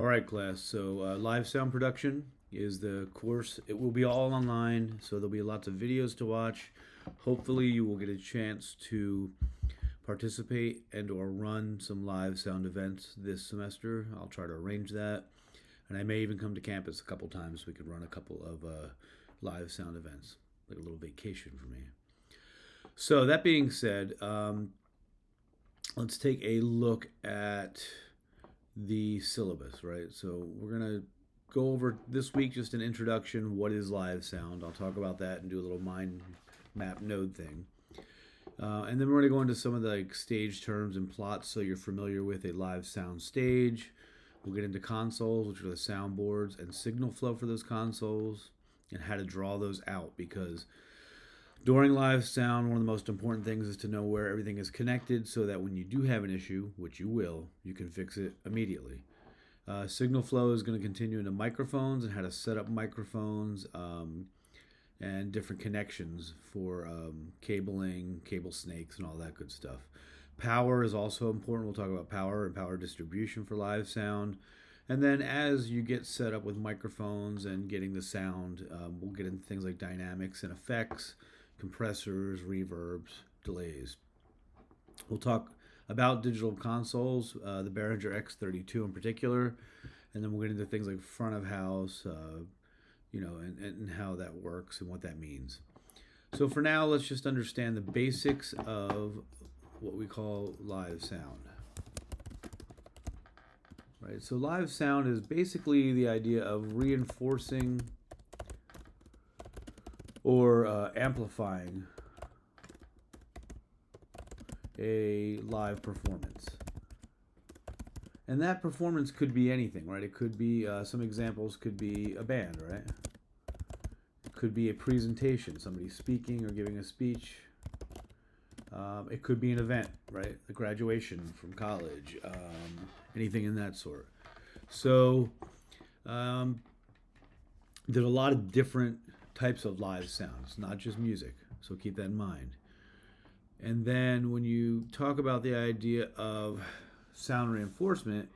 All right, class. So, live sound production is the course. It will be all online, so there'll be lots of videos to watch. Hopefully, you will get a chance to participate and or run some live sound events this semester. I'll try to arrange that, and I may even come to campus a couple times so we could run a couple of live sound events, like a little vacation for me. So that being said, let's take a look at the syllabus, right? So we're going to go over this week just an introduction. What is live sound? I'll talk about that and do a little mind map node thing. And then we're going to go into some of the stage terms and plots so you're familiar with a live sound stage. We'll get into consoles, which are the soundboards, and signal flow for those consoles, and how to draw those out, because during live sound, one of the most important things is to know where everything is connected so that when you do have an issue, which you will, you can fix it immediately. Signal flow is going to continue into microphones and how to set up microphones and different connections for cabling, cable snakes, and all that good stuff. Power is also important. We'll talk about power and power distribution for live sound. And then as you get set up with microphones and getting the sound, we'll get into things like dynamics and effects, compressors, reverbs, delays. We'll talk about digital consoles, the Behringer X32 in particular, and then we'll get into things like front of house, and how that works and what that means. So for now, let's just understand the basics of what we call live sound. Right, so live sound is basically the idea of reinforcing or amplifying a live performance. And that performance could be anything, right? It could be, some examples could be a band, right? It could be a presentation, somebody speaking or giving a speech. It could be an event, right? A graduation from college, anything in that sort. So there's a lot of different types of live sounds, not just music. So keep that in mind. And then when you talk about the idea of sound reinforcement,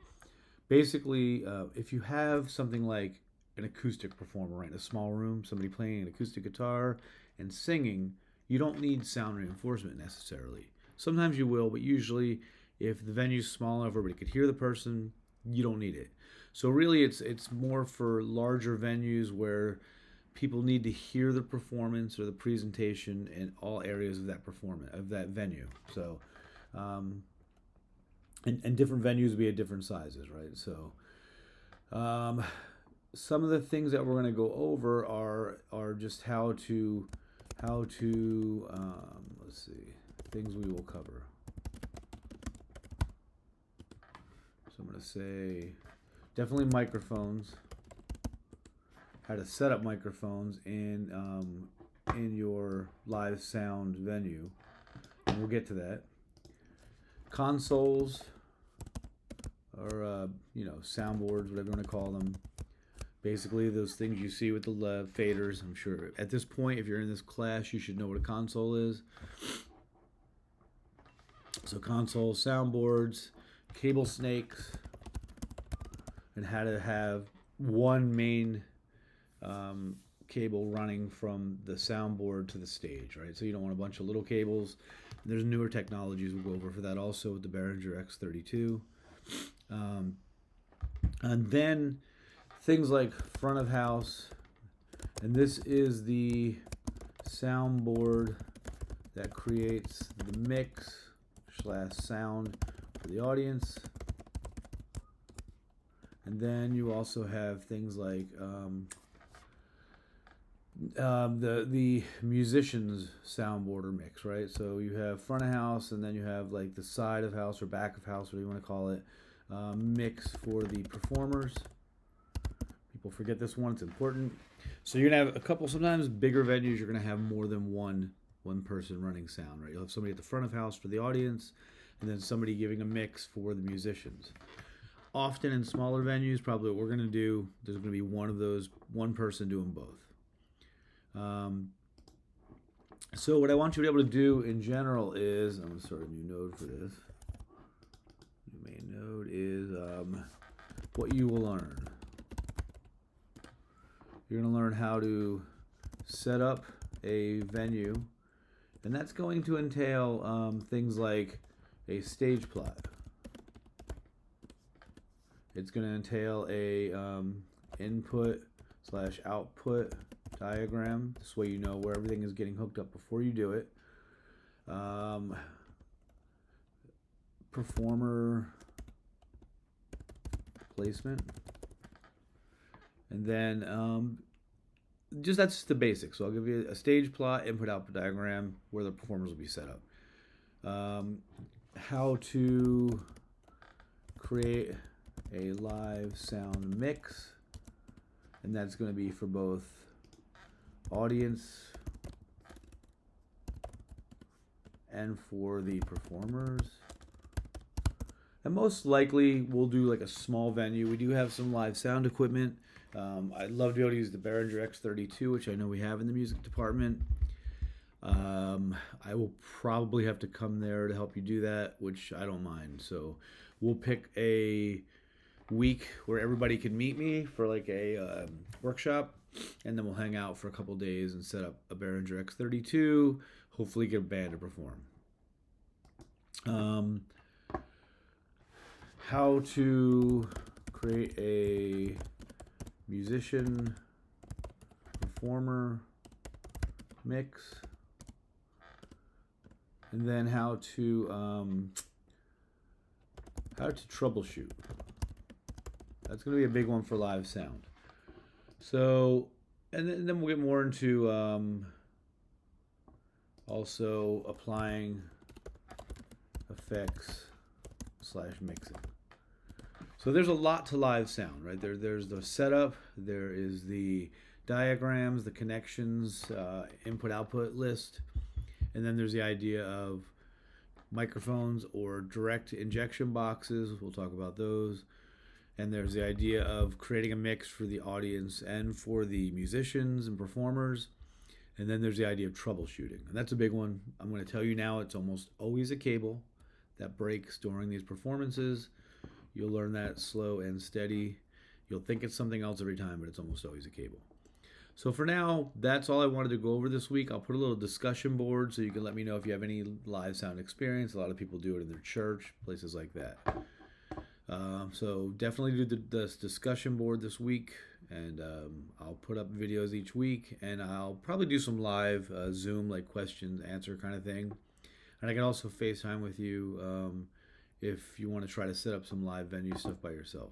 basically, if you have something like an acoustic performer, right, in a small room, somebody playing an acoustic guitar and singing, you don't need sound reinforcement necessarily. Sometimes you will, but usually, if the venue's small enough, everybody could hear the person, you don't need it. So really, it's more for larger venues where people need to hear the performance or the presentation in all areas of that performance of that venue. So, and different venues will be at different sizes, right? So, some of the things that we're going to go over are just how to let's see, things we will cover. So I'm going to say definitely microphones, how to set up microphones in your live sound venue, and we'll get to that. Consoles, or soundboards, whatever you want to call them. Basically, those things you see with the faders. I'm sure at this point, if you're in this class, you should know what a console is. So consoles, soundboards, cable snakes, and how to have one main cable running from the soundboard to the stage, right? So you don't want a bunch of little cables. There's newer technologies we'll go over for that also with the Behringer X32. And then things like front of house, and this is the soundboard that creates the mix / sound for the audience. And then you also have things like the musician's soundboard or mix, right? So you have front of house, and then you have like the side of house or back of house, whatever you want to call it, mix for the performers. People forget this one; it's important. So you're gonna have a couple. Sometimes bigger venues, you're gonna have more than one person running sound, right? You'll have somebody at the front of house for the audience, and then somebody giving a mix for the musicians. Often in smaller venues, probably what we're gonna do, there's gonna be one person doing both. So what I want you to be able to do in general is, I'm going to start a new node for this. New main node is what you will learn. You're going to learn how to set up a venue, and that's going to entail things like a stage plot. It's going to entail a input / output diagram. This way you know where everything is getting hooked up before you do it. Performer placement. And then that's just the basics. So I'll give you a stage plot, input output diagram, where the performers will be set up. How to create a live sound mix, and that's going to be for both audience and for the performers. And most likely we'll do like a small venue. We do have some live sound equipment. I'd love to be able to use the Behringer X32, which I know we have in the music department. I will probably have to come there to help you do that, which I don't mind. So we'll pick a week where everybody can meet me for like a workshop, and then we'll hang out for a couple days and set up a Behringer X32, hopefully get a band to perform. How to create a musician performer mix, and then how to troubleshoot. That's going to be a big one for live sound. So, and then we'll get more into also applying effects / mixing. So there's a lot to live sound, right? There's the setup, there is the diagrams, the connections, input-output list, and then there's the idea of microphones or direct injection boxes. We'll talk about those. And there's the idea of creating a mix for the audience and for the musicians and performers. And then there's the idea of troubleshooting. And that's a big one. I'm going to tell you now, it's almost always a cable that breaks during these performances. You'll learn that slow and steady. You'll think it's something else every time, but it's almost always a cable. So for now, that's all I wanted to go over this week. I'll put a little discussion board so you can let me know if you have any live sound experience. A lot of people do it in their church, places like that. So definitely do this discussion board this week, and I'll put up videos each week, and I'll probably do some live Zoom, like questions, answer kind of thing. And I can also FaceTime with you if you want to try to set up some live venue stuff by yourself.